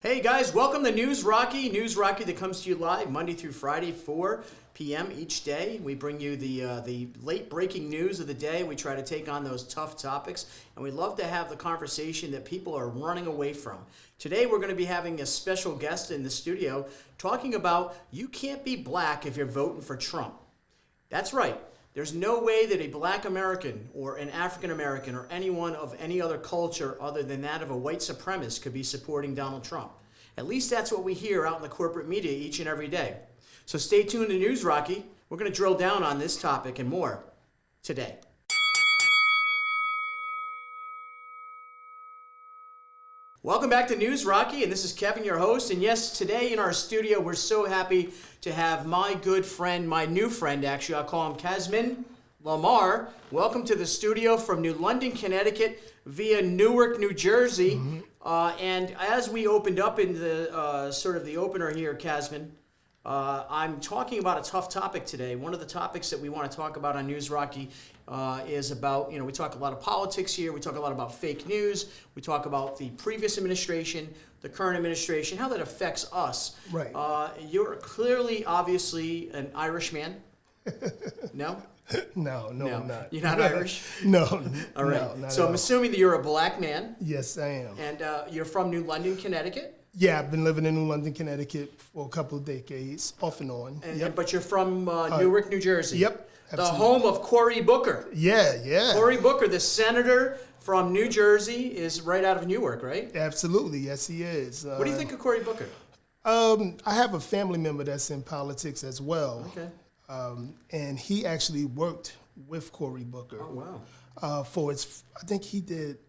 Hey guys, welcome to News Rocky that comes to you live Monday through Friday, 4 p.m. each day. We bring you the late breaking news of the day. We try to take on those tough topics, and we love to have the conversation that people are running away from. Today we're going to be having a special guest in the studio talking about you can't be black if you're voting for Trump. That's right. There's no way that a black American or an African American or anyone of any other culture other than that of a white supremacist could be supporting Donald Trump. At least that's what we hear out in the corporate media each and every day. So stay tuned to News Rocky. We're going to drill down on this topic and more today. Welcome back to News Rocky, and this is Kevin, your host. And yes, today in our studio, we're so happy to have my good friend, my new friend, actually. I'll call him Kysim Lamaur. Welcome to the studio from New London, Connecticut, via Newark, New Jersey. And as we opened up in the sort of the opener here, Kysim, I'm talking about a tough topic today. One of the topics that we want to talk about on News Rocky is about, we talk a lot of politics here. We talk a lot about fake news. We talk about the previous administration, the current administration, how that affects us. Right. You're clearly, obviously, an Irishman. No? No, I'm not. You're not Irish? No. All right. No, So I'm assuming that you're a black man. Yes, I am. And you're from New London, Connecticut? Yeah, I've been living in New London, Connecticut for a couple of decades, off and on. But you're from Newark, New Jersey. Yep. Absolutely. The home of Cory Booker. Yeah. Cory Booker, the senator from New Jersey, is right out of Newark, right? Absolutely. Yes, he is. What do you think of Cory Booker? I have a family member that's in politics as well. Okay. And he actually worked with Cory Booker. Oh, wow. For his, I think he did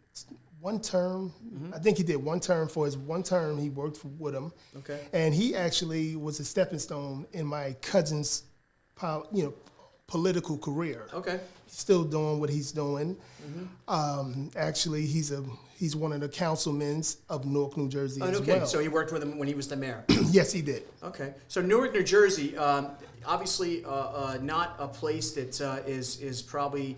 one term. I think he did one term. For his one term, he worked with him. Okay. And he actually was a stepping stone in my cousin's, political career. Okay. He's still doing what he's doing. Actually, he's one of the councilmen of Newark, New Jersey as well. So he worked with him when he was the mayor. Yes, he did. Okay. So Newark, New Jersey, obviously not a place that is probably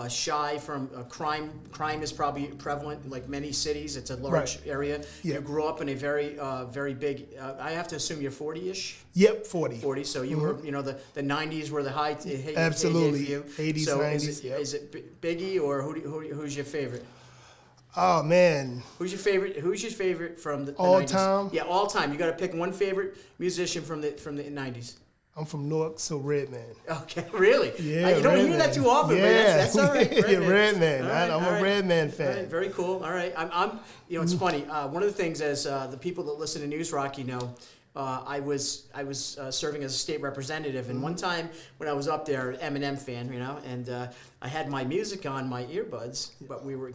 shy from crime. Crime is probably prevalent like many cities. It's a large area. Yeah. You grew up in a very big, I have to assume you're 40-ish? Yep, 40. 40, so you were, the 90s were the high Absolutely. heyday for you. 80s, so 90s, is it Biggie or who's your favorite? Oh, man. Who's your favorite from the all 90s? Time? Yeah, all time. You got to pick one favorite musician from the 90s. I'm from Newark, so Redman. Okay, really? Yeah, you don't Redman. hear that too often, yeah. but that's all right. Yeah, Redman. Right, I'm a Redman fan. All right, very cool. All right, I'm. It's funny. One of the things, as the people that listen to News Rocky know, I was serving as a state representative, and one time when I was up there, Eminem fan, and I had my music on my earbuds, but we were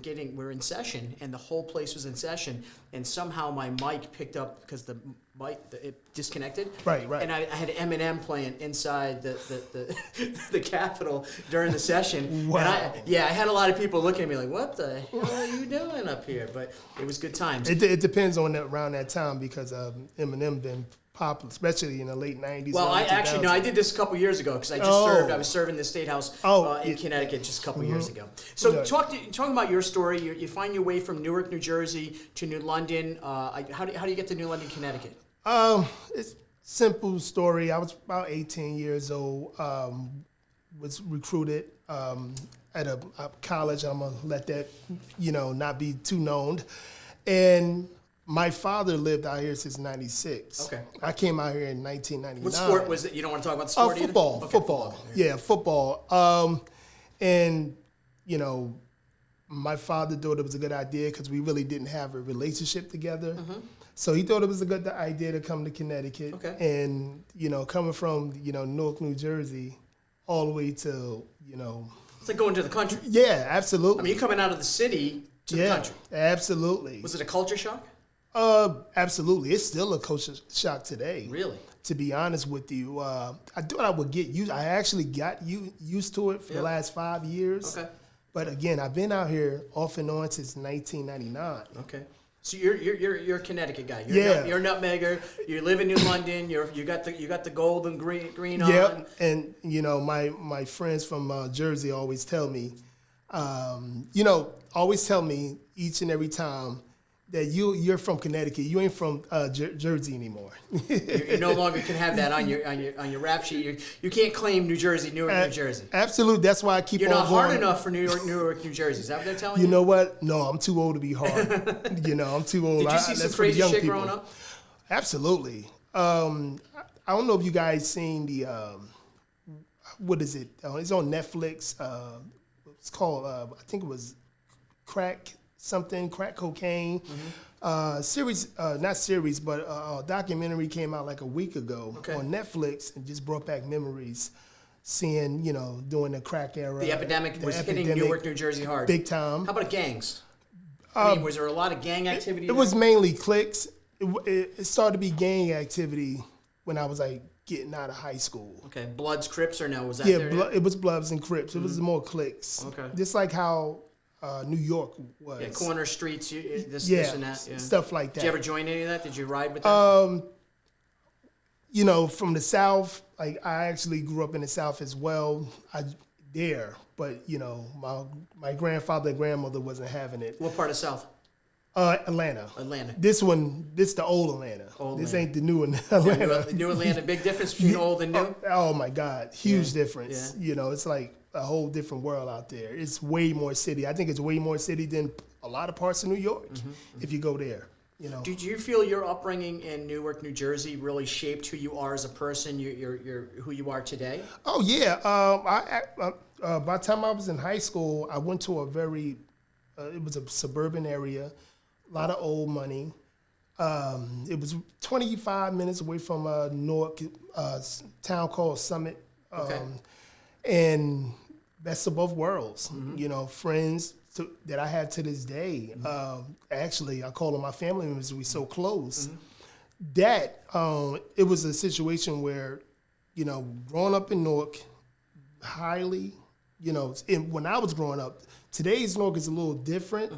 in session, and the whole place was in session, and somehow my mic picked up because the mic it disconnected. Right. And I had Eminem playing inside the Capitol during the session. Wow. And I had a lot of people looking at me like, "What the hell are you doing up here?" But it was good times. It depends on around that time because Eminem been popular, especially in the late 90s. Well, I did this a couple years ago because I just served. I was serving the state house in Connecticut just a couple years ago. So talking about your story, you find your way from Newark, New Jersey to New London. How do you get to New London, Connecticut? It's simple story. I was about 18 years old. Was recruited at a college. I'm gonna let that not be too known, and my father lived out here since '96. Okay. I came out here in 1999. What sport was it? You don't want to talk about the sport football. either? Okay, football. Yeah, football. And my father thought it was a good idea because we really didn't have a relationship together. So he thought it was a good idea to come to Connecticut. Okay. And coming from Newark, New Jersey, all the way to It's like going to the country. Yeah, absolutely. I mean, you're coming out of the city to the country. Absolutely. Was it a culture shock? Absolutely. It's still a culture shock today. Really? To be honest with you, I thought I would get used. I actually got used to it for the last 5 years. Okay. But again, I've been out here off and on since 1999. Okay. So you're a Connecticut guy. You're a nutmegger. You live in New London. You got the gold and green on. Yep. And my friends from Jersey always tell me, each and every time that you're from Connecticut. You ain't from Jersey anymore. You no longer can have that on your rap sheet. You can't claim New Jersey, Newark, New Jersey. Absolutely. That's why I keep. You're on not hard going. enough for Newark, New Jersey. Is that what they're telling you? You know what? No, I'm too old to be hard. I'm too old. Did you see some crazy shit growing up? Absolutely. I don't know if you guys seen the what is it? It's on Netflix. It's called I think it was crack cocaine. Series, not series, but a documentary came out like a week ago on Netflix and just brought back memories. Seeing, during the crack era. The epidemic was hitting Newark, New Jersey hard. Big time. How about gangs? I mean, was there a lot of gang activity? It was mainly cliques. It started to be gang activity when I was like getting out of high school. Okay, Bloods, Crips, or no? Was that it was Bloods and Crips. It was more cliques. Okay. Just like how New York was. Yeah, corner streets, this and that. Yeah. Stuff like that. Did you ever join any of that? Did you ride with them? From the South, like I actually grew up in the South as well. But my grandfather and grandmother wasn't having it. What part of South? Atlanta. Atlanta. This the old Atlanta. This ain't the new Atlanta. New Atlanta, big difference between old and new? Oh my God, huge difference. Yeah. It's like a whole different world out there. It's way more city. I think it's way more city than a lot of parts of New York if you go there. Did you feel your upbringing in Newark, New Jersey really shaped who you are as a person, who you are today? Oh, yeah. By the time I was in high school, I went to it was a suburban area, a lot of old money. It was 25 minutes away from Newark, town called Summit. And best of both worlds, friends that I have to this day. Actually, I call them my family members. We're so close. That it was a situation where, growing up in Newark, highly, when I was growing up, today's Newark is a little different.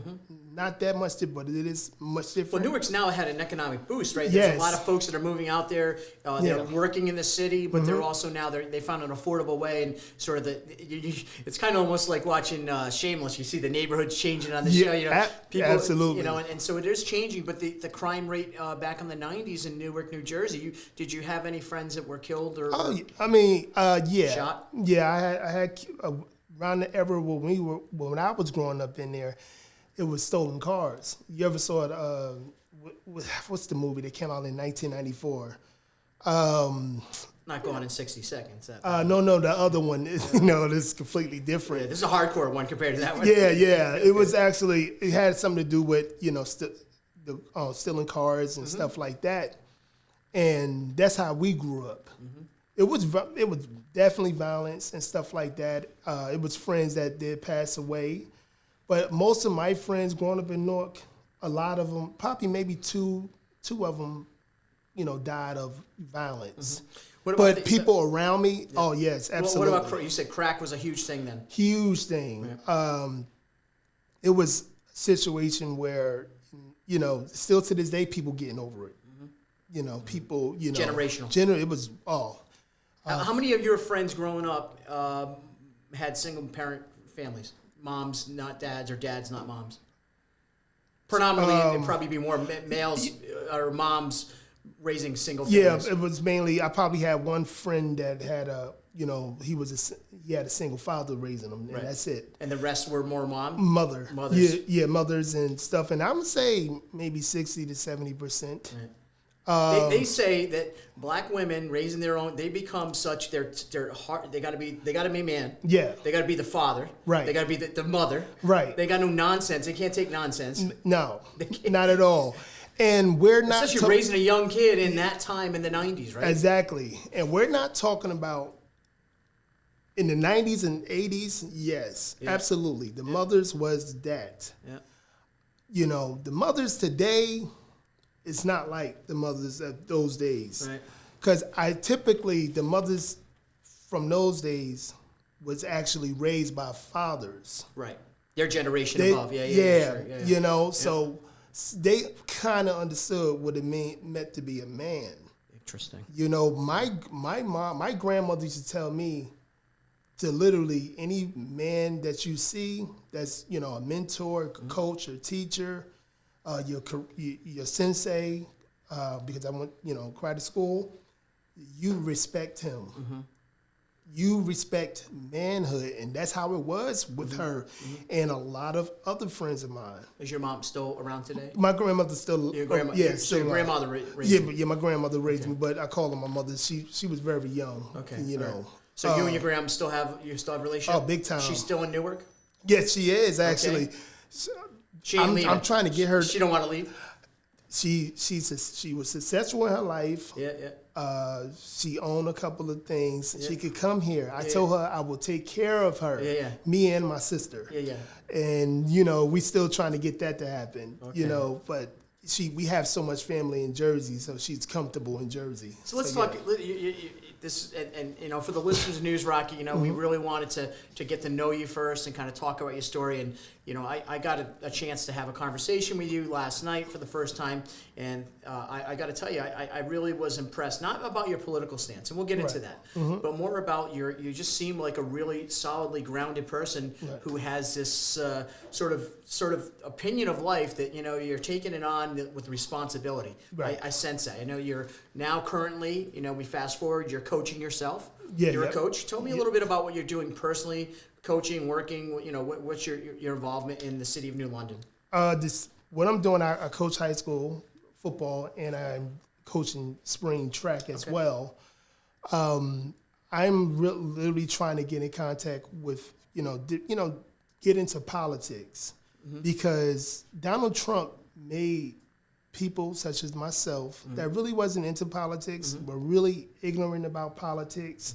Not that much, but it is much different. Well, Newark's now had an economic boost, right? There's a lot of folks that are moving out there. They're working in the city, but they're also now they found an affordable way, and sort of it's kind of almost like watching Shameless. You see the neighborhoods changing on the show. People, absolutely. And so it is changing. But the crime rate back in the '90s in Newark, New Jersey. Did you have any friends that were killed or? Shot? Yeah, I had around the era when I was growing up in there. It was stolen cars. You ever saw it? What's the movie that came out in 1994? Not Gone in 60 Seconds. No, the other one. It's completely different. Yeah, this is a hardcore one compared to that one. Yeah. It was actually, it had something to do with, stealing cars and stuff like that. And that's how we grew up. It was definitely violence and stuff like that. It was friends that did pass away. But most of my friends growing up in Newark, a lot of them, probably maybe two of them, died of violence. But people around me, oh yes, absolutely. What about, you said crack was a huge thing then? Huge thing. Yeah. It was a situation where, still to this day, people getting over it. People, generational. It was, how many of your friends growing up had single parent families? Moms, not dads, or dads, not moms? Predominantly, it'd probably be more males or moms raising single families. Yeah, it was mainly, I probably had one friend that had he had a single father raising them, and that's it. And the rest were more mothers. Yeah, mothers and stuff. And I'm going to say maybe 60 to 70%. Right. They say that black women raising their own, they become such, they're hard, they gotta be man. Yeah. They gotta be the father. Right. They gotta be the mother. Right. They got no nonsense. They can't take nonsense. No, not at all. And we're not. Especially raising a young kid in that time in the 90s, right? Exactly. And we're not talking about in the 90s and 80s, yes, absolutely. The mothers was that. Yeah. The mothers today, it's not like the mothers of those days. Right. Because the mothers from those days was actually raised by fathers. Right. Their generation above. Yeah. So they kind of understood what it meant to be a man. Interesting. My grandmother used to tell me to literally any man that you see that's, a mentor, coach, or teacher, your sensei, because I went, karate school, you respect him. Mm-hmm. You respect manhood, and that's how it was with her and a lot of other friends of mine. Is your mom still around today? My grandmother still, Your grandma, still your grandmother raised yeah, you? but my grandmother raised me, but I call her my mother. She was very young. Okay, you know. right. So you and your grandma still have a relationship? Oh, big time. She's still in Newark? Yes, she is actually. Okay. She ain't leaving. I'm trying to get her. She don't want to leave? She was successful in her life. Yeah, yeah. She owned a couple of things. Yeah. She could come here. I told her I will take care of her. Yeah, yeah. Me and my sister. Yeah, yeah. And we still trying to get that to happen. Okay. But we have so much family in Jersey, so she's comfortable in Jersey. So let's talk. This and for the listeners of News Rocky, we really wanted to get to know you first and kind of talk about your story. And I got a chance to have a conversation with you last night for the first time, and I got to tell you, I really was impressed. Not about your political stance, and we'll get into that, but more about you just seem like a really solidly grounded person who has this sort of opinion of life that you're taking it on with responsibility. Right. I sense that. I know you're now currently. We fast forward. You're coaching yourself. Yeah, You're a coach. Tell me a little bit about what you're doing personally, coaching, working. What's your involvement in the city of New London? What I'm doing, I coach high school football, and I'm coaching spring track as well. I'm literally trying to get in contact with get into politics because Donald Trump made people such as myself that really wasn't into politics, were really ignorant about politics.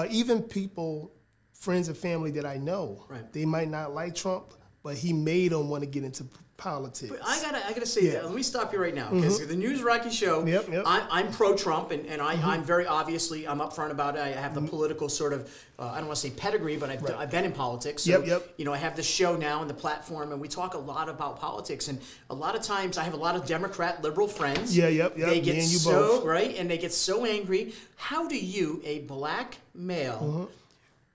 Even people, friends and family that I know, they might not like Trump, but he made them want to get into politics. But I gotta say that. Let me stop you right now because the News Rocky Show. Yep. I'm pro-Trump, and I'm very obviously I'm upfront about it. I have the political sort of I don't want to say pedigree, but I've been in politics. So, I have this show now and the platform, and we talk a lot about politics. And a lot of times I have a lot of Democrat liberal friends. They get so right, and they get so angry. How do you, a black male?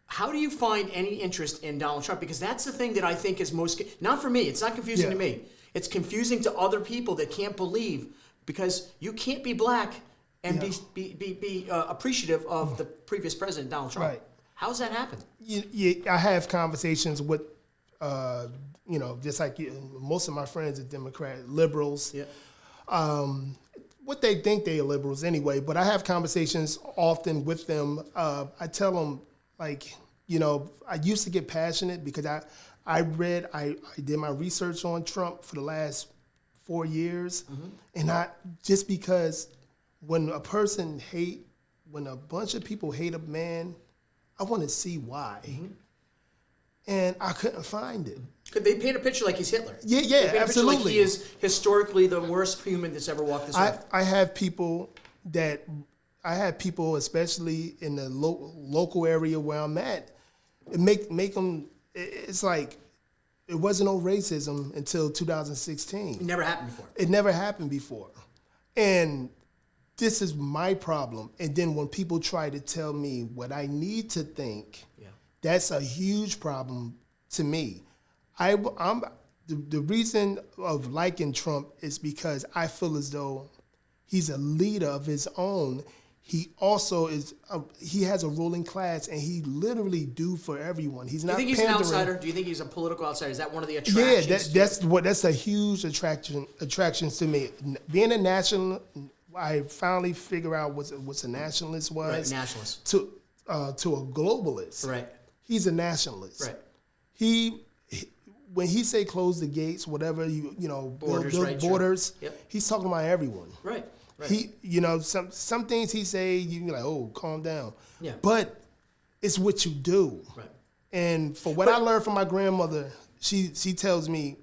How do you find any interest in Donald Trump? Because that's the thing that I think is most, not for me, it's not confusing to me. It's confusing to other people that can't believe, because you can't be black and be appreciative of the previous president, Donald Trump. Right. How's that happen? I have conversations with, just like most of my friends are Democrat, liberals. What they think they are liberals anyway, but I have conversations often with them. I tell them, I used to get passionate because I did my research on Trump for the last 4 years, and just because when a bunch of people hate a man, I want to see why, and I couldn't find it. Could they paint a picture like he's Hitler? Yeah, they paint absolutely. A picture like he is historically the worst human that's ever walked this earth. I have people, especially in the local area where I'm at, make them. It's like it wasn't no racism until 2016. It never happened before. It never happened before, and this is my problem. And then when people try to tell me what I need to think, that's a huge problem to me. The reason of liking Trump is because I feel as though he's a leader of his own. He also he has a ruling class, and he literally do for everyone. He's not. Do you think he's an outsider? Do you think he's a political outsider? Is that one of the attractions? Yeah, that's a huge attractions to me. Being a national, I finally figure out what a nationalist was. Right, nationalist. To a globalist. Right. He's a nationalist. Right. When he say close the gates, whatever borders, build borders, Yep. he's talking about everyone. Right. He, some things he say, you can be like, oh, calm down. Yeah. But it's what you do. Right. And for what I learned from my grandmother, she tells me,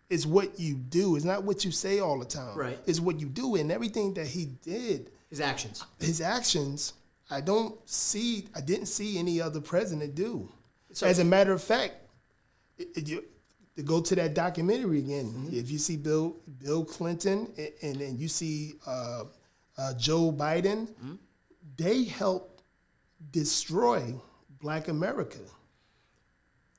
it's what you do. It's not what you say all the time. Right. It's what you do, and everything that he did. His actions. I didn't see any other president do. So, as a matter of fact, to go to that documentary again, if you see Bill Clinton and then you see Joe Biden, they helped destroy Black America.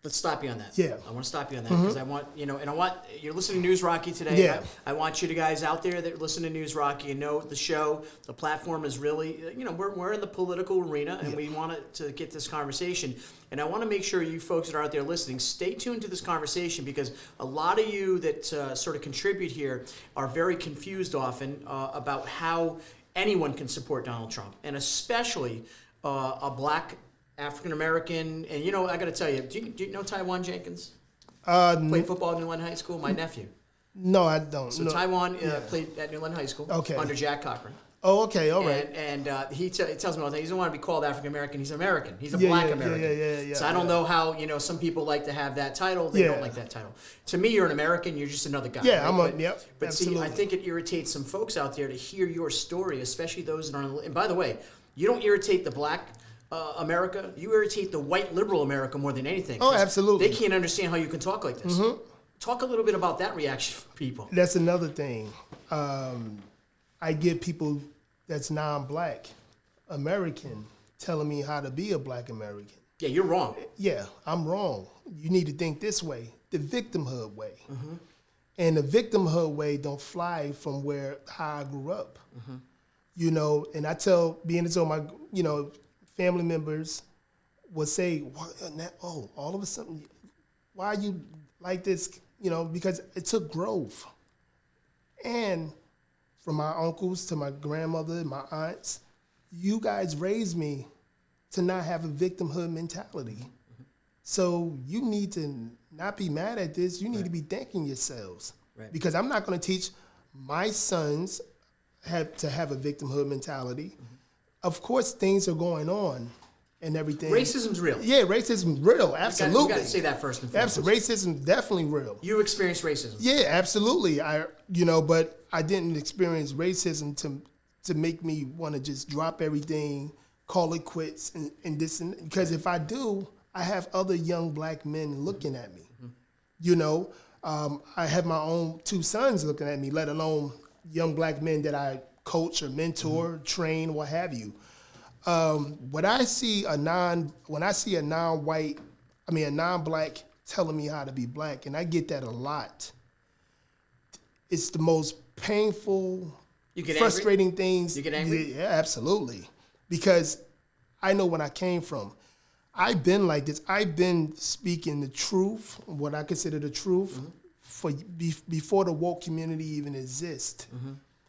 Let's stop you on that. Yeah. I want to stop you on that because I want, and I want, you're listening to News Rocky today. Yeah. I want you guys out there that listen to News Rocky and know the show, the platform is really, we're in the political arena and we want to get this conversation. And I want to make sure you folks that are out there listening, stay tuned to this conversation because a lot of you that sort of contribute here are very confused often about how anyone can support Donald Trump, and especially a black African American, and I got to tell you, do you know Taiwan Jenkins? Played football at New Lynn High School. My nephew. No, I don't. So Taiwan played at New Lynn High School under Jack Cochran. Oh, okay, all right. And he tells me all the time, he doesn't want to be called African American. He's American. He's a black American. Yeah. So I don't know how some people like to have that title. They don't like that title. To me, you're an American. You're just another guy. Yeah, right? But absolutely. see, I think it irritates some folks out there to hear your story, especially those that are. And by the way, you don't irritate the black America, you irritate the white liberal America more than anything. Oh, absolutely. They can't understand how you can talk like this. Talk a little bit about that reaction for people. That's another thing. I get people that's non-black American telling me how to be a black American. Yeah, you're wrong. Yeah, I'm wrong. You need to think this way, the victimhood way. And the victimhood way don't fly from how I grew up. And I tell my, family members will say, all of a sudden, why are you like this? Because it took growth. And from my uncles to my grandmother, my aunts, you guys raised me to not have a victimhood mentality. So you need to not be mad at this. You need to be thanking yourselves. Right. Because I'm not going to teach my sons to have a victimhood mentality. Of course, things are going on and everything. Racism's real. Yeah, racism's real. Absolutely. You got to say that first and foremost. Racism's definitely real. You experienced racism. Yeah, absolutely. But I didn't experience racism to make me want to just drop everything, call it quits, and this and because if I do, I have other young black men looking at me. I have my own 2 sons looking at me, let alone young black men that I coach or mentor, train, what have you. When I see a non-black telling me how to be black, and I get that a lot, it's the most painful, frustrating things. You get angry? Yeah, absolutely. Because I know when I came from. I've been like this. I've been speaking the truth, what I consider the truth, before the woke community even exists.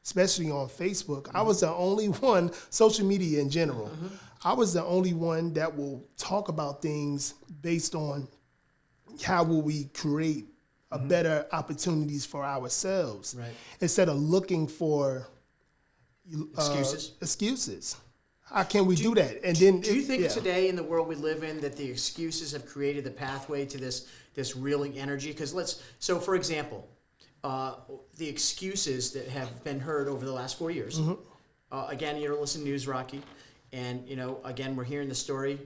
Especially on Facebook. I was the only one, social media in general, I was the only one that will talk about things based on how will we create a better opportunities for ourselves, instead of looking for excuses. How can we do that? And then, do you think today in the world we live in that the excuses have created the pathway to this reeling energy? Because for example, the excuses that have been heard over the last 4 years. Again, you're listening to News Rocky, and again we're hearing the story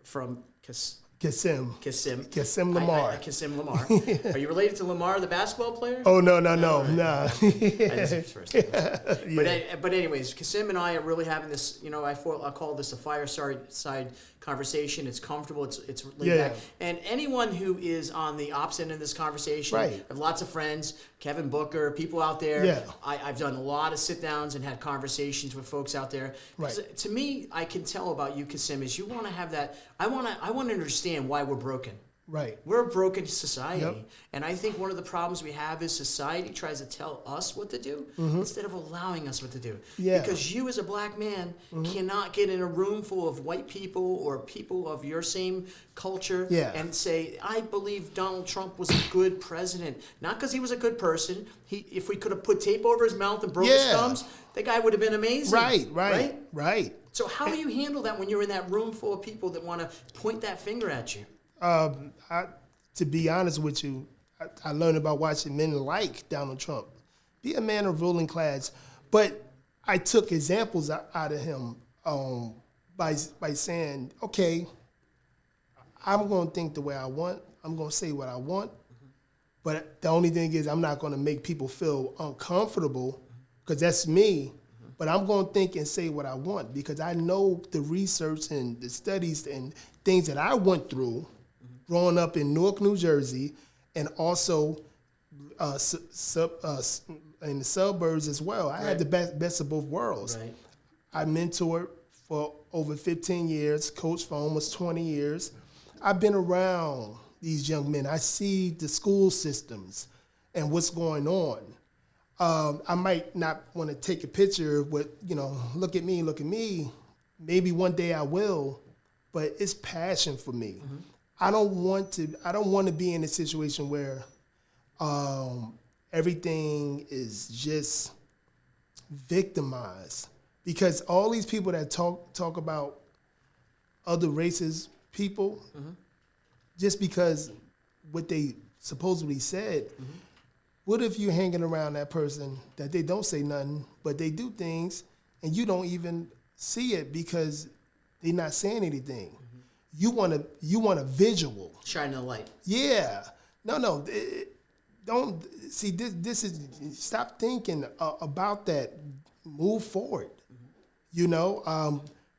from Kysim Lamaur. Kysim Lamaur. Are you related to Lamar, the basketball player? Oh, no. But anyways, Kysim and I are really having this, I call this a fireside conversation. It's comfortable. It's laid back. And anyone who is on the opposite end of this conversation, I have lots of friends, Kevin Booker, people out there. Yeah. I've done a lot of sit-downs and had conversations with folks out there. Right. To me, I can tell about you, Kysim, is you want to have that, I want to understand why we're broken. Right. We're a broken society. And I think one of the problems we have is society tries to tell us what to do instead of allowing us what to do. Yeah. Because you as a black man cannot get in a room full of white people or people of your same culture and say, I believe Donald Trump was a good president. Not because he was a good person. If we could have put tape over his mouth and broke his thumbs, the guy would have been amazing. Right. So how do you handle that when you're in that room full of people that want to point that finger at you? To be honest with you, I learned about watching men like Donald Trump. Be a man of ruling class. But I took examples out of him by saying, okay, I'm going to think the way I want. I'm going to say what I want. But the only thing is I'm not going to make people feel uncomfortable because that's me. But I'm going to think and say what I want because I know the research and the studies and things that I went through growing up in Newark, New Jersey, and also in the suburbs as well. I had the best of both worlds. Right. I mentored for over 15 years, coached for almost 20 years. I've been around these young men. I see the school systems and what's going on. I might not want to take a picture with, look at me. Maybe one day I will, but it's passion for me. Mm-hmm. I don't want to be in a situation where everything is just victimized, because all these people that talk about other races, people, just because what they supposedly said, what if you're hanging around that person that they don't say nothing, but they do things and you don't even see it because they're not saying anything? You want a visual. Shining a light. Yeah. No. Don't see this is, stop thinking about that. Move forward.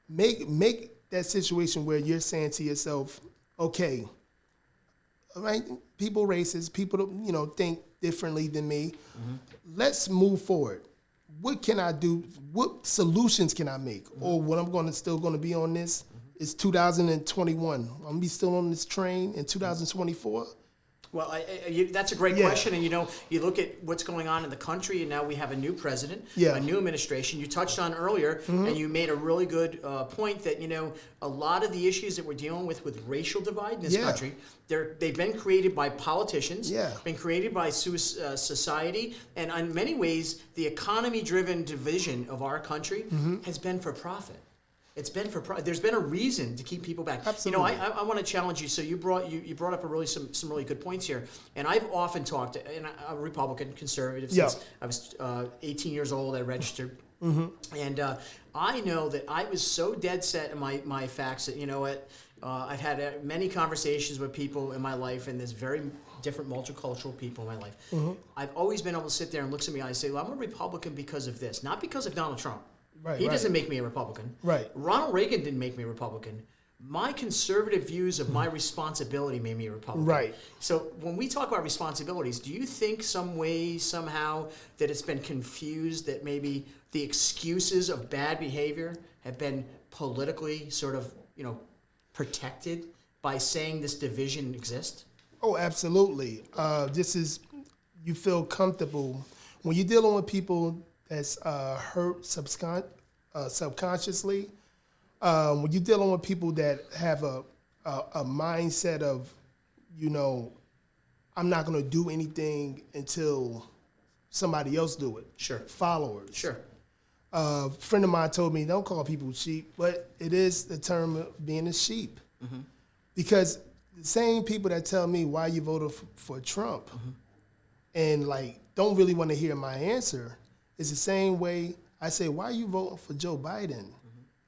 Make that situation where you're saying to yourself, okay, all right, people racist, people think differently than me. Let's move forward. What can I do? What solutions can I make? Or what I'm still going to be on this is 2021. I'm going to be still on this train in 2024. Well, that's a great question. And, you look at what's going on in the country, and now we have a new president, a new administration. You touched on earlier, and you made a really good point that, a lot of the issues that we're dealing with racial divide in this country, they've been created by politicians, been created by society, and in many ways, the economy-driven division of our country has been for profit. It's been there's been a reason to keep people back. Absolutely. I want to challenge you. So you brought up some really good points here. And I've often talked, and I'm a Republican conservative since I was 18 years old. I registered, and I know that I was so dead set in my facts that I've had many conversations with people in my life, and there's very different multicultural people in my life. I've always been able to sit there and look at me and I say, well, I'm a Republican because of this, not because of Donald Trump. He doesn't make me a Republican. Right. Ronald Reagan didn't make me a Republican. My conservative views of my responsibility made me a Republican. Right. So when we talk about responsibilities, do you think some way, somehow, that it's been confused that maybe the excuses of bad behavior have been politically sort of, protected by saying this division exists? Oh, absolutely. You feel comfortable when you're dealing with people that's hurt subconsciously. When you're dealing with people that have a mindset of, I'm not going to do anything until somebody else do it. Sure. Followers. Sure. A friend of mine told me, don't call people sheep, but it is the term of being a sheep. Because the same people that tell me why you voted for Trump and don't really want to hear my answer, it's the same way I say, why are you voting for Joe Biden?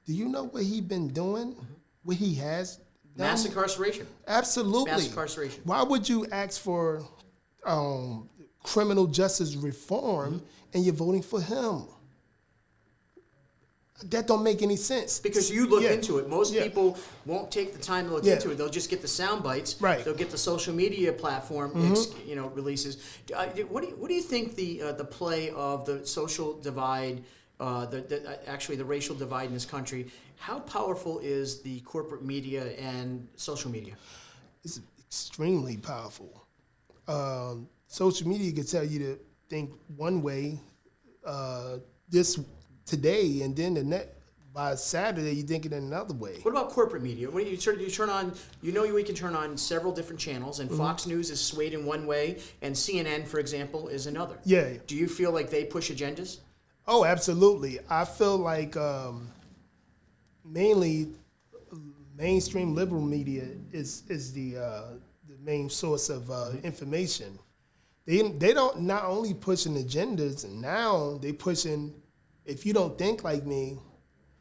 Do you know what he's been doing? What he has done? Mass incarceration. Absolutely. Mass incarceration. Why would you ask for criminal justice reform and you're voting for him? That don't make any sense. Because you look into it. Most people won't take the time to look into it. They'll just get the sound bites. Right. They'll get the social media platform releases. What do you think the play of the social divide, actually the racial divide in this country, how powerful is the corporate media and social media? It's extremely powerful. Social media can tell you to think one way this today, and then by Saturday you're thinking in another way. What about corporate media? When you turn on, we can turn on several different channels, and Fox News is swayed in one way, and CNN, for example, is another. Yeah. Do you feel like they push agendas? Oh, absolutely. I feel like mainly mainstream liberal media is the main source of information. They don't not only pushing agendas, and now they pushing, if you don't think like me,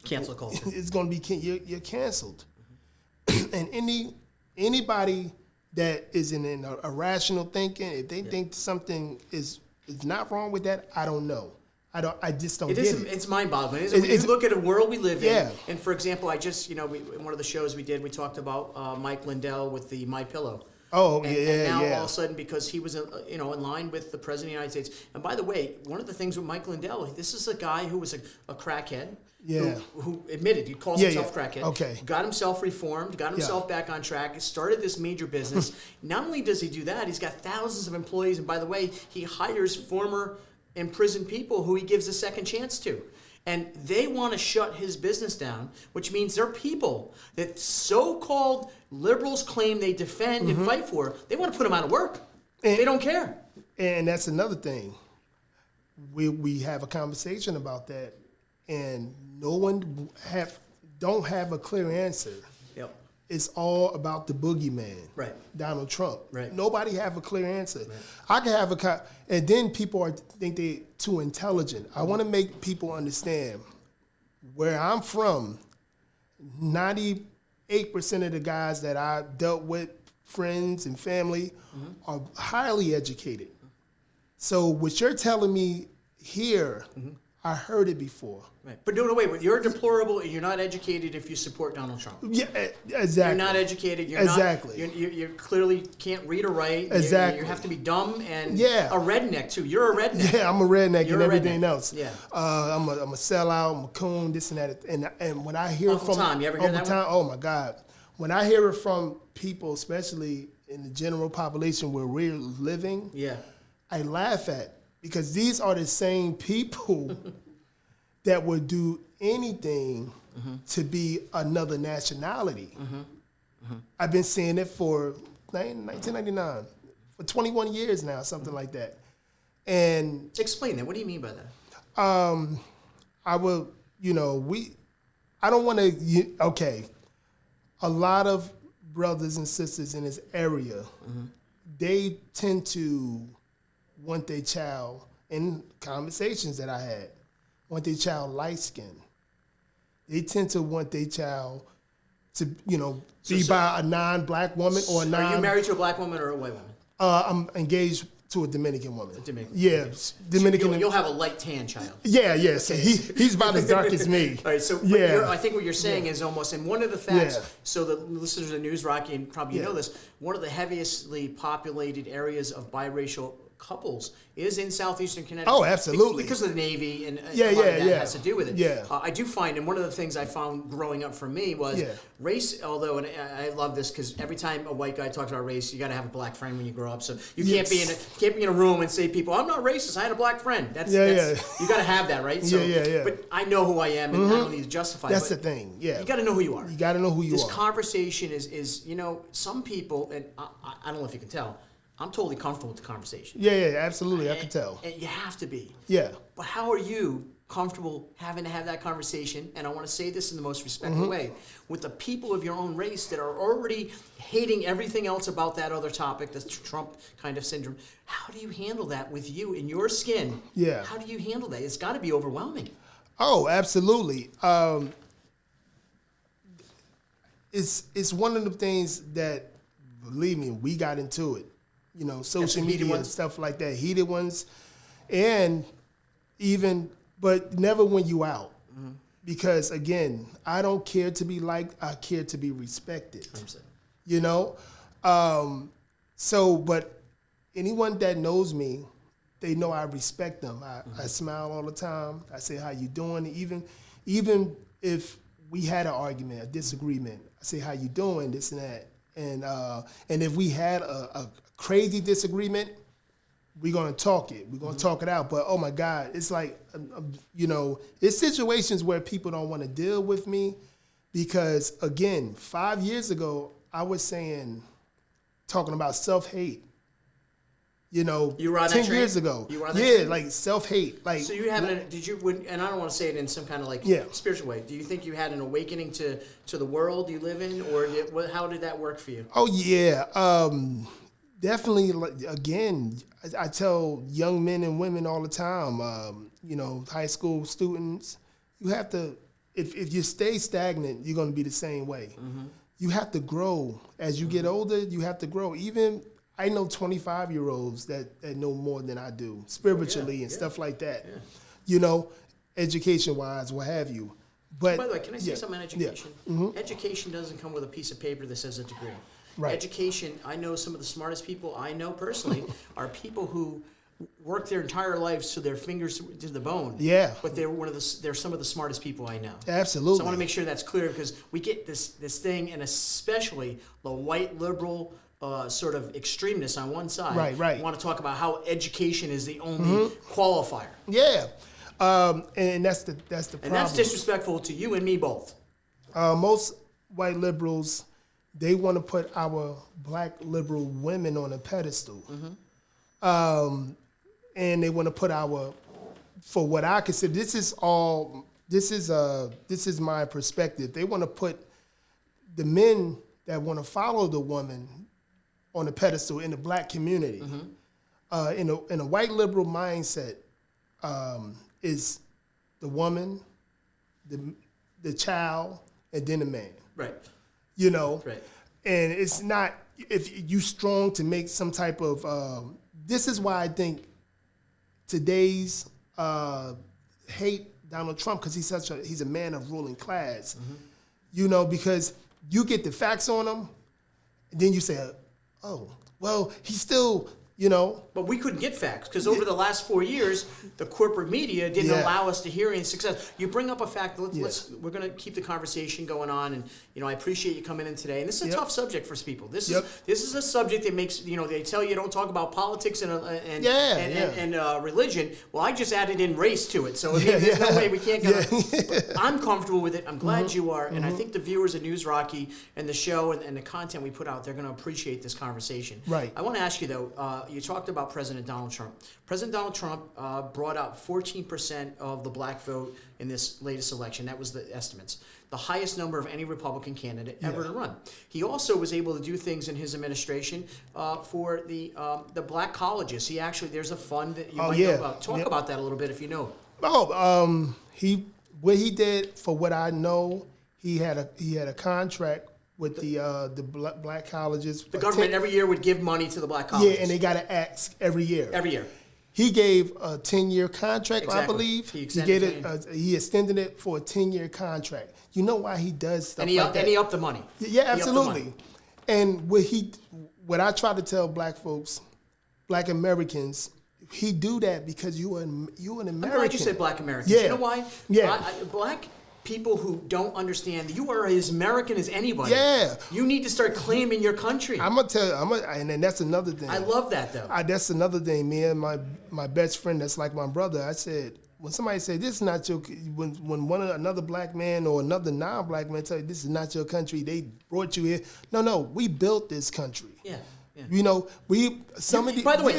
cancel culture. It's going to be you're canceled. And anybody that is in a rational thinking, if they think something is not wrong with that, I don't know. I just don't It get is. it. It's mind-boggling. When you look at a world we live Yeah. in, and for example, I just, in one of the shows we did, we talked about Mike Lindell with the My Pillow. Oh, And now all of a sudden, because he was, in line with the President of the United States. And by the way, one of the things with Mike Lindell, this is a guy who was a crackhead. Yeah. Who admitted, he calls himself crackhead. Okay. Got himself reformed, got himself back on track, started this major business. Not only does he do that, he's got thousands of employees. And by the way, he hires former imprisoned people who he gives a second chance to. And they want to shut his business down, which means they're people that so-called liberals claim they defend and fight for. They want to put them out of work. They don't care. And that's another thing. We have a conversation about that, and no one don't have a clear answer. Yep. It's all about the boogeyman, Right. Donald Trump. Right. Nobody have a clear answer. Right. I can have and then people think they're too intelligent. I want to make people understand where I'm from. 98% of the guys that I dealt with, friends and family, are highly educated. So what you're telling me here, I heard it before. Right. But no, wait. You're deplorable and you're not educated if you support Donald Trump. Yeah, exactly. You're not educated. You're exactly. Not, you clearly can't read or write. Exactly. You have to be dumb and a redneck too. You're a redneck. Yeah, I'm a redneck You're and a everything redneck. else. Yeah. I'm a sellout. I'm a coon. This and that. And when I hear Uncle from Tom, you ever hear Uncle that Tom, oh my God, when I hear it from people, especially in the general population where we're living, I laugh at, because these are the same people that would do anything to be another nationality. I've been seeing it for 1999, for 21 years now, something like that. And explain that. What do you mean by that? I will, I don't want to, a lot of brothers and sisters in this area, they tend to want their child, in conversations that I had, want their child light-skinned. They tend to want their child to, be by a non-black woman or a non... Are you married to a black woman or a white woman? I'm engaged to a Dominican woman. Dominican. Yeah, Dominican. So you'll have a light tan child. Yeah. So he's about as dark as me. All right. So I think what you're saying is almost, and one of the facts. So the listeners of News Rocky, and probably you know this, one of the heaviestly populated areas of biracial couples is in southeastern Connecticut. Oh, absolutely. Because of the Navy and a lot of that has to do with it. Yeah. I do find, and one of the things I found growing up for me was race, although, and I love this because every time a white guy talks about race, you got to have a black friend when you grow up. So you can't be in a room and say, people, I'm not racist, I had a black friend. That's you got to have that, right? So, But I know who I am, and I don't need to justify it. That's the thing, You got to know who you are. You got to know who you are. This conversation is some people, and I don't know if you can tell, I'm totally comfortable with the conversation. Yeah, absolutely. I can tell. And you have to be. Yeah. But how are you comfortable having to have that conversation, and I want to say this in the most respectful way, with the people of your own race that are already hating everything else about that other topic, the Trump kind of syndrome? How do you handle that with you in your skin? Yeah. How do you handle that? It's got to be overwhelming. Oh, absolutely. It's one of the things that, believe me, we got into it. Social media and stuff like that, heated ones, and but never when you out. Because again, I don't care to be liked, I care to be respected. 100%. But anyone that knows me, they know I respect them. I smile all the time. I say, how you doing? Even if we had an argument, a disagreement, I say, how you doing, this and that. And if we had a crazy disagreement, we're gonna talk it. We're gonna talk it out. But oh my God, it's like, it's situations where people don't want to deal with me because, again, 5 years ago, I was talking about self-hate. You were on 10 that train? years ago. You were on that train? Like self-hate. Like, so you had and I don't want to say it in some kind of spiritual way. Do you think you had an awakening to the world you live in, or how did that work for you? Oh yeah, definitely. Again, I tell young men and women all the time, high school students, you have to, if you stay stagnant, you're going to be the same way. You have to grow. As you get older, you have to grow. Even I know 25-year-olds that know more than I do spiritually and stuff like that. you know, education-wise, what have you. But by the way, can I say something on education? Yeah. Mm-hmm. Education doesn't come with a piece of paper that says a degree. Right. Education, I know some of the smartest people I know personally are people who work their entire lives to their fingers to the bone. Yeah. But they're some of the smartest people I know. Absolutely. So I want to make sure that's clear because we get this thing, and especially the white liberal sort of extremeness on one side. Right. Want to talk about how education is the only qualifier. Yeah. And that's the problem. And that's disrespectful to you and me both. Most white liberals, they want to put our black liberal women on a pedestal. And they want to put for what I consider, this is my perspective. They want to put the men that want to follow the woman on a pedestal in the black community. In a white liberal mindset, is the woman, the child, and then the man. Right. You know? Right. And it's not, if you strong to make some type of, this is why I think today's hate Donald Trump, because he's a man of ruling class. You know, because you get the facts on him, and then you say, oh, well, he's still, you know. But we couldn't get facts because over the last 4 years, the corporate media didn't allow us to hear any success. You bring up a fact. We're going to keep the conversation going on, and I appreciate you coming in today. And this is a tough subject for people. This is a subject that makes they tell you don't talk about politics and religion. Well, I just added in race to it, so there's no way we can't go. I'm comfortable with it. I'm glad you are, and I think the viewers of News Rocky and the show and the content we put out, they're going to appreciate this conversation. Right. I want to ask you though. You talked about President Donald Trump. President Donald Trump brought out 14% of the black vote in this latest election. That was the estimates. The highest number of any Republican candidate ever to run. He also was able to do things in his administration for the black colleges. He actually, there's a fund that you might know about. Talk about that a little bit if you know. What he did, for what I know, he had a contract with the black colleges. The government every year would give money to the black colleges. Yeah, and they got to ask every year. Every year. He gave a 10-year contract, exactly. I believe. He extended it for a 10-year contract. You know why he does stuff like that? And he upped the money. Yeah, absolutely. And what I try to tell black folks, black Americans, he do that because you an American. I'm glad you said black Americans. Yeah. You know why? Yeah. Black people who don't understand you are as American as anybody. Yeah. You need to start claiming your country. I'm gonna tell you, and then that's another thing. I love that though. That's another thing. Me and my best friend, that's like my brother. I said, when somebody say this is not your, when another black man or another non-black man tell you this is not your country, they brought you here. No, we built this country. Yeah. Yeah. You know, by the way,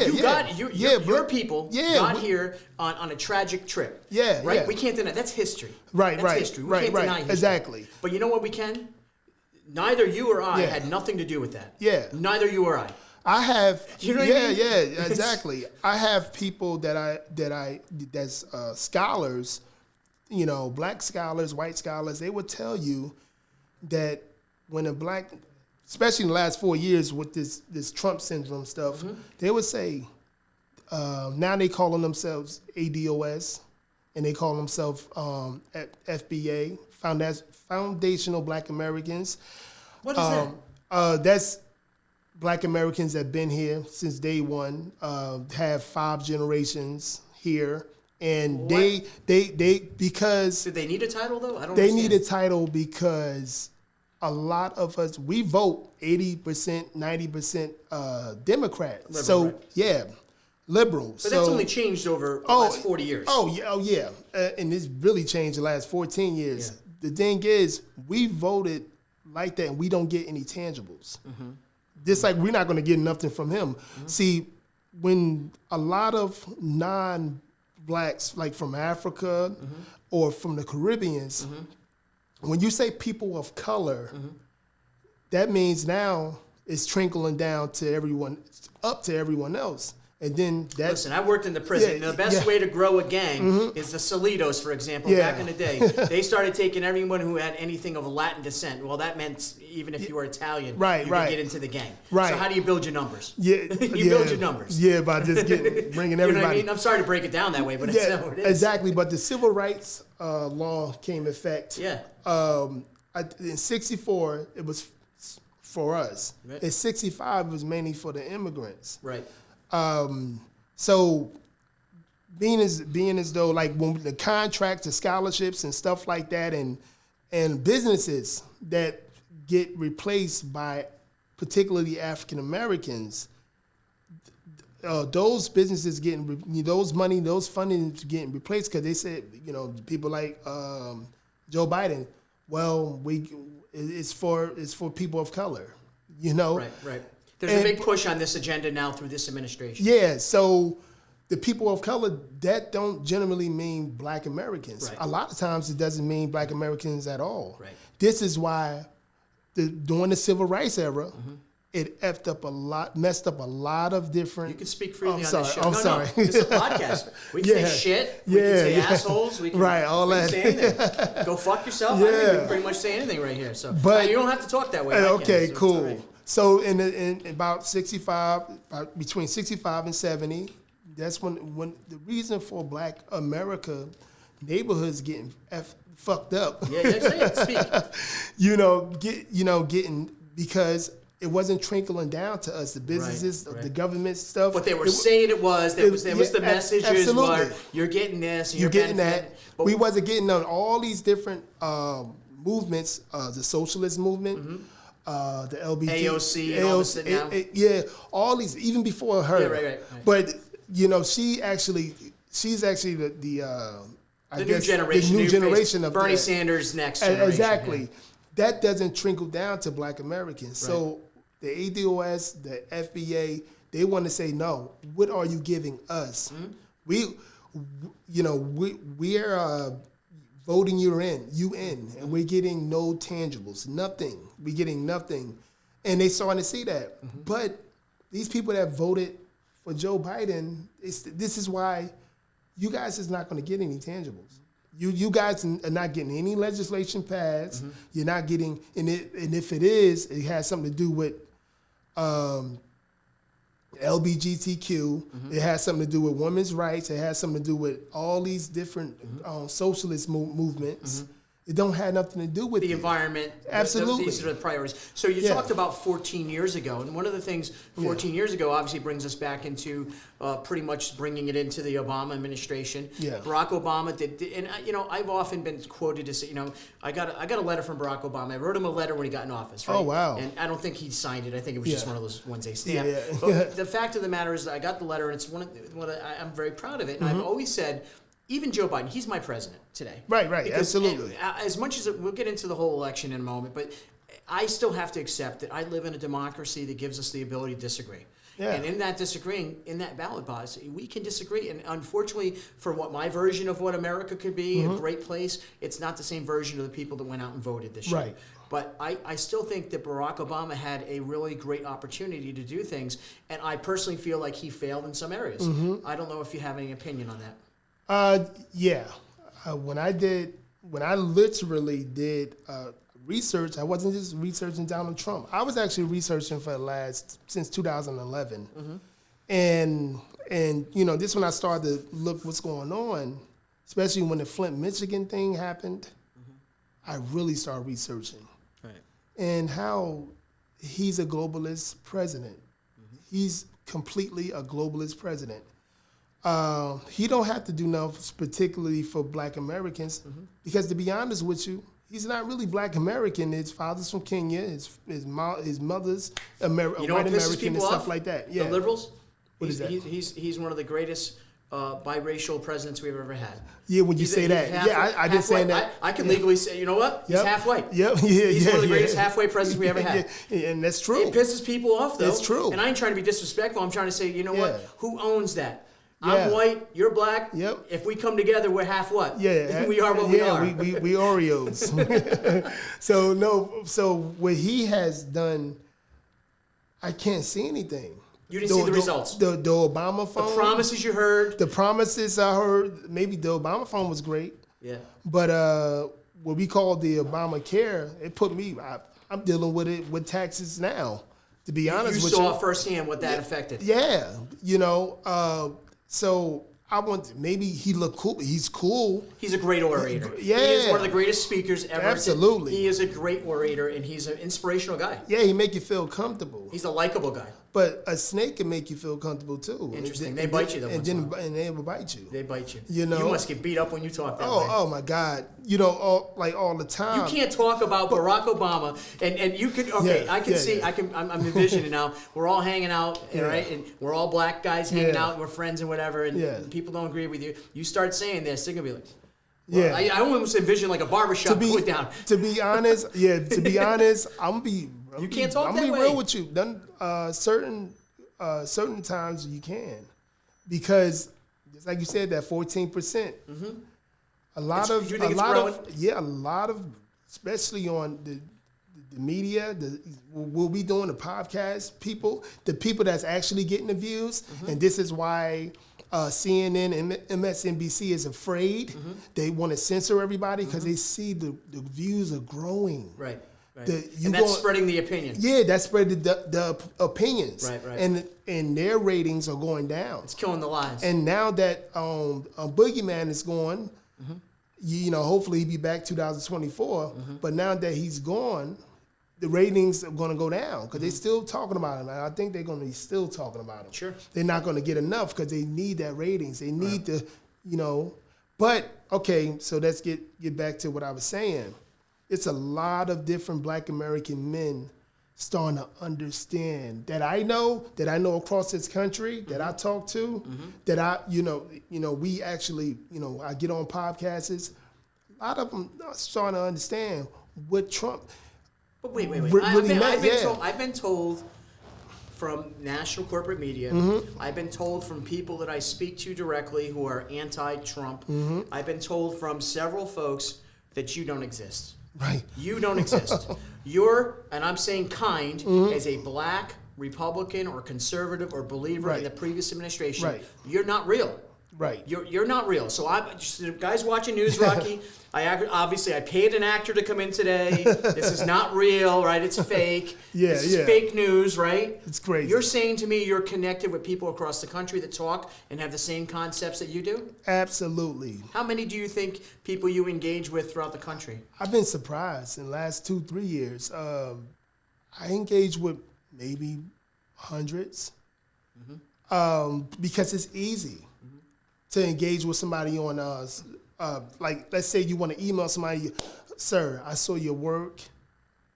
your people got here on a tragic trip. Yeah, right. Yeah. We can't deny that's history. That's history. We can't deny history. Exactly. But you know what we can? Neither you or I had nothing to do with that. Yeah. Neither you or I. I have. You know what I mean? Yeah, exactly. I have people that's scholars, black scholars, white scholars. They would tell you that when a black, especially in the last 4 years with this Trump syndrome stuff, they would say, now they calling themselves ADOS, and they call themselves FBA, Foundational Black Americans. What is that? That's Black Americans that have been here since day one, have 5 generations here. And what? they because... Did they need a title, though? I don't They understand. need a title because a lot of us, we vote 80%, 90% Democrat. Liberal, right. Liberal. But that's only changed over the last 40 years. Oh, yeah. And it's really changed the last 14 years. Yeah. The thing is, we voted like that, and we don't get any tangibles. Just like we're not going to get nothing from him. See, when a lot of non-blacks, like from Africa or from the Caribbeans, when you say people of color, that means now it's trickling down to everyone, up to everyone else. And then that. Listen, I worked in the prison. Yeah, The best way to grow a gang is the Solitos, for example. Yeah. Back in the day, they started taking everyone who had anything of Latin descent. Well, that meant even if you were Italian, Right, you right. could get into the gang. Right. So how do you build your numbers? Yeah, you build your numbers. Yeah, by just bringing everybody. You know what I mean? I'm sorry to break it down that way, but it's not what it is. Exactly. But the civil rights law came into effect. Yeah. In '64, it was for us. Right. In '65, it was mainly for the immigrants. Right. So being as though like when the contracts, the scholarships and stuff like that, and businesses that get replaced by particularly African Americans, those businesses getting those funding getting replaced because they said people like Joe Biden, well it's for people of color, Right. There's a big push on this agenda now through this administration. Yeah, so the people of color, that don't generally mean Black Americans. Right. A lot of times it doesn't mean Black Americans at all. Right. This is why during the Civil Rights era, it messed up a lot of different. You can speak freely on sorry, this show. I'm sorry. No, it's a podcast. We can say shit. We can say assholes. We can, all we that. can say anything. Go fuck yourself. I mean, we can pretty much say anything right here. So, But you don't have to talk that way. I can, Okay, so it's cool. all right. So in about 65, between 65 and 70, that's when the reason for Black America neighborhoods getting fucked up. Yeah, say it. Speak. Getting because it wasn't trickling down to us, the businesses, the government stuff. What they were saying it was the messages absolutely. were you're getting this, and You're getting benefiting. that. But We wasn't getting on all these different movements, the socialist movement, the LBG, AOC, and all this now. all these, even before her. Yeah, right. But she's actually the I The guess, new generation. the new generation of Bernie that. Sanders' next generation. Exactly. Yeah. That doesn't trickle down to Black Americans. Right. So the ADOS, the FBA, they want to say, no, what are you giving us? We are voting you in, and we're getting no tangibles, nothing. We're getting nothing. And they starting to see that. But these people that voted for Joe Biden, this is why you guys is not going to get any tangibles. You guys are not getting any legislation passed. You're not getting, and if it is, it has something to do with LGBTQ. It has something to do with women's rights. It has something to do with all these different socialist movements. It don't have nothing to do with the environment. Absolutely. These are the priorities. So you talked about 14 years ago, and one of the things 14 years ago obviously brings us back into pretty much bringing it into the Obama administration. Yeah. Barack Obama did, and I've often been quoted to say, I got a letter from Barack Obama. I wrote him a letter when he got in office. Right? Oh, wow. And I don't think he signed it. I think it was just one of those ones they stamped. Yeah. But the fact of the matter is that I got the letter, and it's I'm very proud of it. And I've always said, even Joe Biden, he's my president today. Right, Because absolutely. As much as we'll get into the whole election in a moment, but I still have to accept that I live in a democracy that gives us the ability to disagree. Yeah. And in that disagreeing, in that ballot box, we can disagree. And unfortunately, for what my version of what America could be, a great place, it's not the same version of the people that went out and voted this year. Right. But I still think that Barack Obama had a really great opportunity to do things, and I personally feel like he failed in some areas. I don't know if you have any opinion on that. When I literally did research, I wasn't just researching Donald Trump. I was actually researching since 2011. And this when I started to look what's going on, especially when the Flint, Michigan thing happened, I really started researching. Right. And how he's a globalist president. He's completely a globalist president. He don't have to do nothing particularly for Black Americans because, to be honest with you, he's not really Black American. His father's from Kenya. His mother's white American and stuff like that. Yeah, the liberals. What is that? He's one of the greatest biracial presidents we've ever had. Yeah, when you say that, I didn't say that. I can legally say, you know what? He's half white. Yep. He's one of the greatest halfway presidents we ever had. And that's true. It pisses people off, though. That's true. And I ain't trying to be disrespectful. I'm trying to say, you know what? Who owns that? Yeah. I'm white, you're Black. Yep. If we come together, we're half what? Yeah. We are what we are. We Oreos. So what he has done, I can't see anything. You didn't see the results. The Obama phone. The promises you heard. The promises I heard. Maybe the Obama phone was great. Yeah. But what we call the Obamacare, it put me. I'm dealing with it with taxes now. To be honest with you, you saw firsthand what that affected. Yeah, you know. So I want maybe he looked cool. He's cool. He's a great orator. Yeah, he is one of the greatest speakers ever. Absolutely, he is a great orator, and he's an inspirational guy. Yeah, he make you feel comfortable. He's a likable guy. But a snake can make you feel comfortable too. Interesting. They bite you though. And they will bite you. They bite you. You know. You must get beat up when you talk that way. Oh my God. You know, all the time. You can't talk about Barack Obama and you could. Okay, yeah, I can see. Yeah. I'm envisioning now. We're all hanging out, right? And we're all black guys hanging out. And we're friends and whatever. And people don't agree with you. You start saying this, they're gonna be like. Well, I almost envision like a barbershop put down. To be honest, I'm gonna be. You can't talk that way. I'm gonna be real with you. Certain times you can, because just like you said, that 14%. Mm-hmm. A lot of, especially on the media, we'll be doing the podcast. The people that's actually getting the views, and this is why. CNN and MSNBC is afraid. Mm-hmm. They want to censor everybody because they see the views are growing. Right. And that's spreading the opinion. Yeah, that's spreading the opinions. Right. And their ratings are going down. It's killing the lives. And now that Boogeyman is gone, you know, hopefully he'll be back 2024. But now that he's gone, the ratings are going to go down because they're still talking about him. I think they're going to be still talking about him. Sure. They're not going to get enough because they need that ratings. They need to, you know. But, okay, so let's get back to what I was saying. It's a lot of different Black American men starting to understand that I know across this country, that I talk to, that I, you know, we actually, you know, I get on podcasts. A lot of them are starting to understand what Trump... But wait. I've been told from national corporate media, I've been told from people that I speak to directly who are anti-Trump, I've been told from several folks that you don't exist. Right. You don't exist. You're, and I'm saying kind, as a black Republican or conservative or believer in the previous administration, you're not real. Right. You're not real. So I'm just, guys watching News Rocky. I paid an actor to come in today. This is not real, right? It's fake. This is fake news, right? It's crazy. You're saying to me you're connected with people across the country that talk and have the same concepts that you do? Absolutely. How many do you think people you engage with throughout the country? I've been surprised in the last 2-3 years. I engage with maybe hundreds because it's easy to engage with somebody on like, let's say you want to email somebody, sir, I saw your work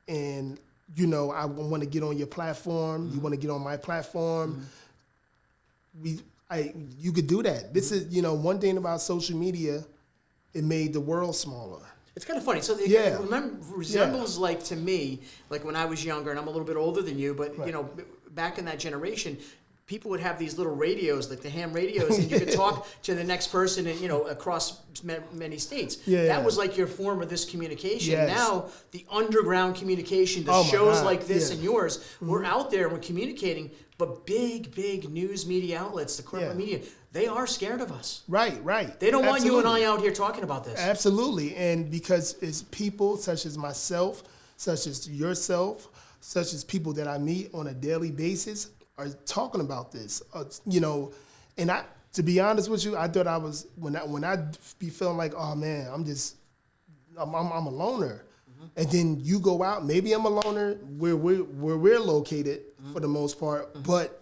and, you know, I want to get on your platform. You want to get on my platform. You could do that. This is, you know, one thing about social media, it made the world smaller. It's kind of funny. So it resembles like to me, like when I was younger, and I'm a little bit older than you, but you know, back in that generation, people would have these little radios, like the ham radios, and you could talk to the next person, and you know, across many states. That was like your form of this communication. Now the underground communication, the shows like this and yours, we're out there and we're communicating. But big news media outlets, the corporate media, they are scared of us. Right. They don't want you and I out here talking about this. Absolutely, and because it's people such as myself, such as yourself, such as people that I meet on a daily basis, are talking about this, you know, and to be honest with you, I thought I was when I be feeling like, oh man, I'm a loner, and then you go out, maybe I'm a loner where we're located for the most part, but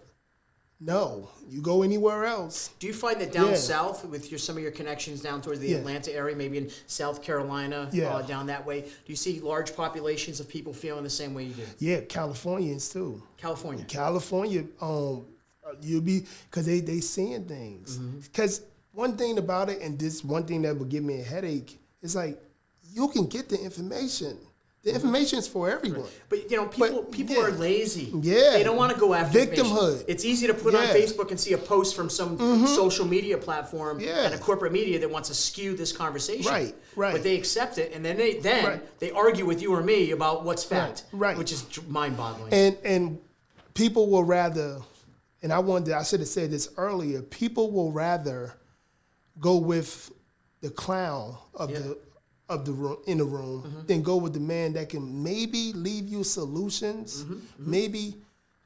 no, you go anywhere else. Do you find that down south with some of your connections down towards the Atlanta area, maybe in South Carolina, down that way, do you see large populations of people feeling the same way you do? Yeah, Californians too. California, you'll be, because they seeing things. Because one thing about it, and this one thing that would give me a headache, is like you can get the information. The information is for everyone. But, you know, people are lazy. Yeah. They don't want to go after victimhood. It's easy to put on Facebook and see a post from some social media platform and a corporate media that wants to skew this conversation. Right. But they accept it, and then they argue with you or me about what's fact, right. which is mind-boggling. And people will rather, and I should have said this earlier, people will rather go with the clown of the room in the room than go with the man that can maybe leave you solutions, maybe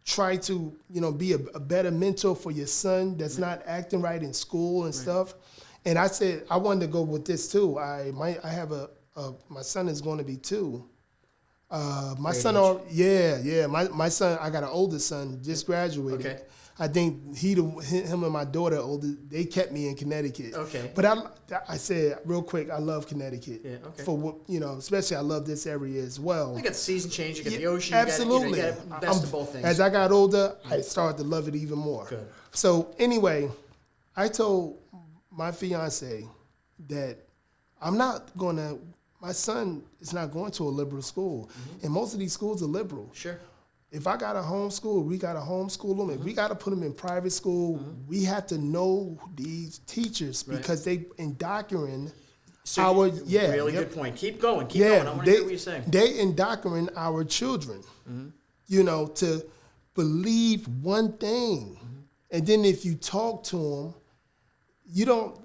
try to, be a better mentor for your son that's not acting right in school and stuff. And I said I wanted to go with this too. I have my son is going to be 2. My son, my son. I got an older son, just graduated. Okay. I think him and my daughter, they kept me in Connecticut. Okay. But I said real quick, I love Connecticut. Yeah. Okay. For what especially I love this area as well. You got the season change, you got the ocean. Absolutely. You got best of both things. As I got older, I started to love it even more. Good. So anyway, I told my fiance that my son is not going to a liberal school. And most of these schools are liberal. Sure. If I got to homeschool, we got to homeschool them. If we got to put them in private school, we have to know these teachers because they indoctrinate Really good point. Keep going. Keep going. I want to hear what you're saying. They indoctrinate our children, to believe one thing. And then if you talk to them, you don't,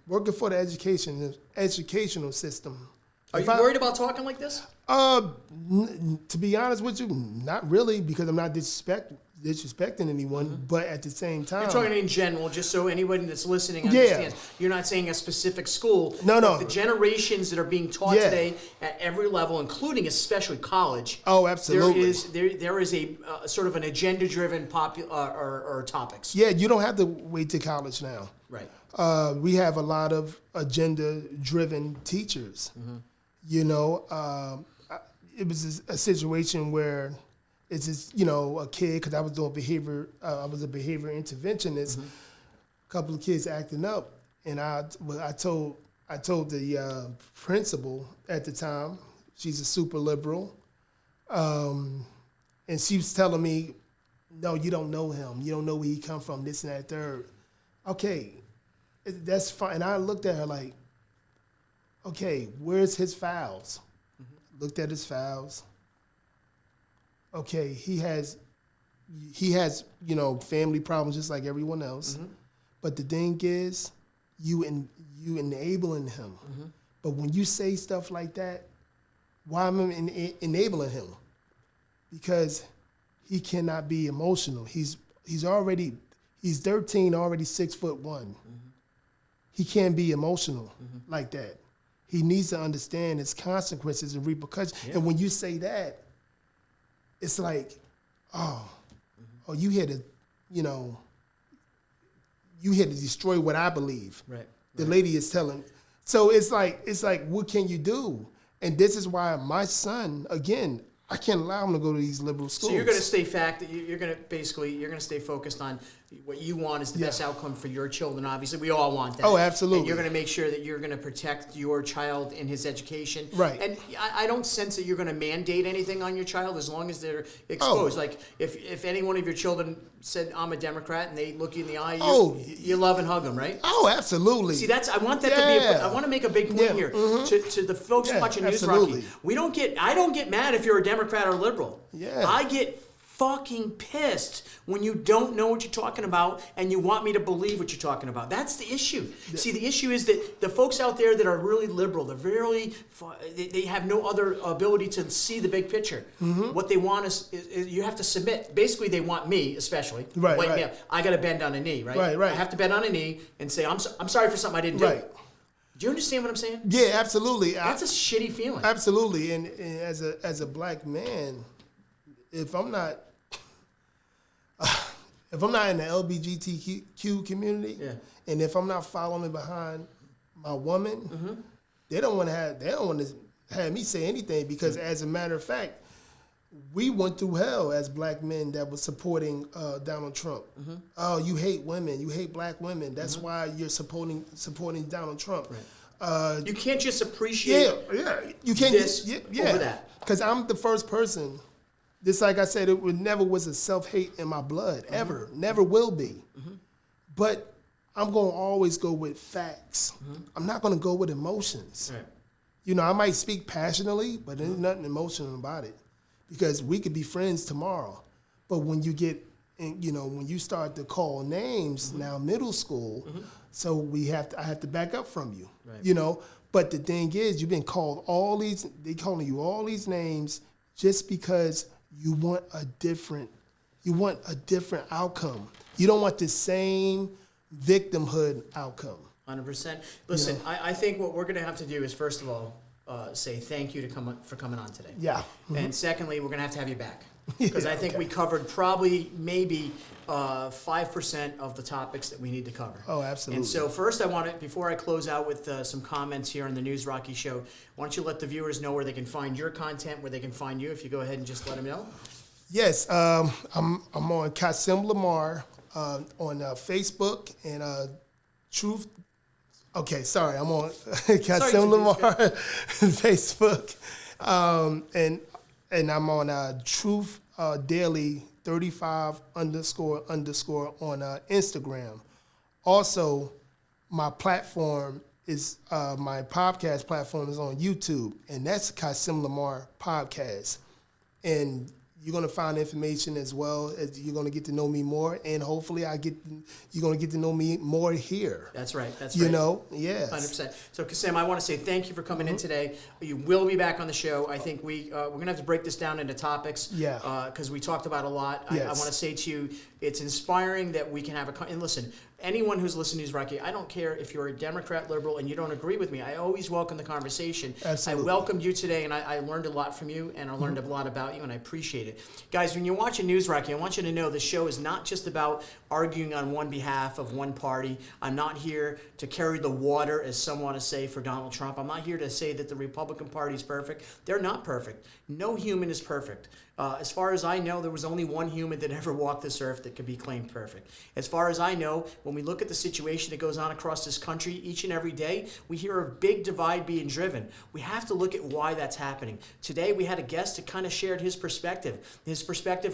working for the educational system. Are you worried about talking like this? To be honest with you, not really, because I'm not disrespecting anyone, but at the same time. You're talking in general, just so anybody that's listening understands. You're not saying a specific school. No. The generations that are being taught today at every level, including especially college. Oh, absolutely. There is a sort of an agenda-driven or topics. Yeah, you don't have to wait to college now. Right. We have a lot of agenda-driven teachers. It was a situation where it's just, a kid, because I was doing I was a behavior interventionist. A couple of kids acting up, and I told the principal at the time, she's a super liberal, and she was telling me, no, you don't know him. You don't know where he come from, this and that, third. Okay, that's fine. And I looked at her like, okay, where's his files? Looked at his files. Okay, he has, family problems just like everyone else. But the thing is, you enabling him. But when you say stuff like that, why am I enabling him? Because he cannot be emotional. He's 13, already 6'1". He can't be emotional like that. He needs to understand its consequences and repercussions. Yeah. And when you say that, it's like, you here to, you here to destroy what I believe. Right. The lady is telling. So it's like, what can you do? And this is why my son, again, I can't allow him to go to these liberal schools. So you're going to stay you're going to stay focused on what you want is the best outcome for your children. Obviously, we all want that. Oh, absolutely. And you're going to make sure that you're going to protect your child in his education. Right. And I don't sense that you're going to mandate anything on your child as long as they're exposed. Like if any one of your children said, I'm a Democrat, and they look you in the eye, you love and hug them, right? Oh, absolutely. See, I want that to be. I want to make a big point here to the folks watching News Rocky. I don't get mad if you're a Democrat or liberal. Yeah. I get fucking pissed when you don't know what you're talking about and you want me to believe what you're talking about. That's the issue. Yeah. See, the issue is that the folks out there that are really liberal, they have no other ability to see the big picture. What they want is you have to submit. Basically, they want me, especially. Right. Male. I got to bend on a knee, right? Right. I have to bend on a knee and say, I'm sorry for something I didn't do. Right. Do you understand what I'm saying? Yeah, absolutely. That's a shitty feeling. Absolutely. And as a black man, if I'm not in the LGBTQ community, and if I'm not following behind my woman, they don't want to have me say anything, because as a matter of fact, we went through hell as black men that was supporting Donald Trump. Oh, you hate women, you hate black women. That's why you're supporting Donald Trump. Right. You can't just appreciate you can't this over that. Because I'm the first person. Just like I said, it never was a self-hate in my blood, ever. Never will be. But I'm going to always go with facts. I'm not going to go with emotions. Right. I might speak passionately, but there's nothing emotional about it, because we could be friends tomorrow. But when you get, when you start to call names now, middle school, so I have to back up from you, Right. But the thing is, you've been called they calling you all these names just because you want a different outcome. You don't want the same victimhood outcome. 100%. Listen, I think what we're going to have to do is, first of all, say thank you for coming on today. Yeah. And secondly, we're going to have you back. Because I think we covered probably maybe 5% of the topics that we need to cover. Oh, absolutely. And so first before I close out with some comments here on the News Rocky Show, why don't you let the viewers know where they can find your content, where they can find you, if you go ahead and just let them know. Yes, I'm on Kysim Lamaur on Facebook and Truth. Okay, sorry, I'm on Kysim Lamaur Facebook, and I'm on Truth Daily 35 _ on Instagram. Also, my platform is my podcast platform is on YouTube, and that's Kysim Lamaur Podcast, and you're going to find information as well. As you're going to get to know me more, and hopefully you're going to get to know me more here. That's right. That's right. Yes. 100%. So, Kysim, I want to say thank you for coming in today. You will be back on the show. I think we're going to have to break this down into topics. Yeah. Because we talked about a lot. Yes. I want to say to you, it's inspiring that we can have and listen, anyone who's listening to News Rocky, I don't care if you're a Democrat, liberal, and you don't agree with me. I always welcome the conversation. Absolutely. I welcomed you today, and I learned a lot from you, and I learned a lot about you, and I appreciate it. Guys, when you're watching News Rocky, I want you to know the show is not just about arguing on one behalf of one party. I'm not here to carry the water, as some want to say, for Donald Trump. I'm not here to say that the Republican Party is perfect. They're not perfect. No human is perfect. As far as I know, there was only one human that ever walked this earth that could be claimed perfect. As far as I know, when we look at the situation that goes on across this country each and every day, we hear a big divide being driven. We have to look at why that's happening. Today, we had a guest that kind of shared his perspective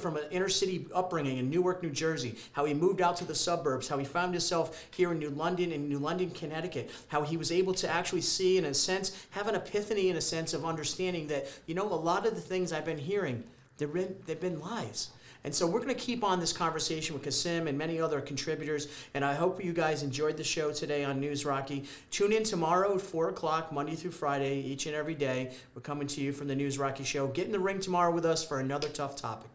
from an inner city upbringing in Newark, New Jersey, how he moved out to the suburbs, how he found himself here in New London, Connecticut, how he was able to actually see, in a sense, have an epiphany in a sense of understanding that, a lot of the things I've been hearing, they've been lies. And so we're going to keep on this conversation with Kysim and many other contributors. And I hope you guys enjoyed the show today on News Rocky. Tune in tomorrow at 4 o'clock, Monday through Friday, each and every day. We're coming to you from the News Rocky Show. Get in the ring tomorrow with us for another tough topic.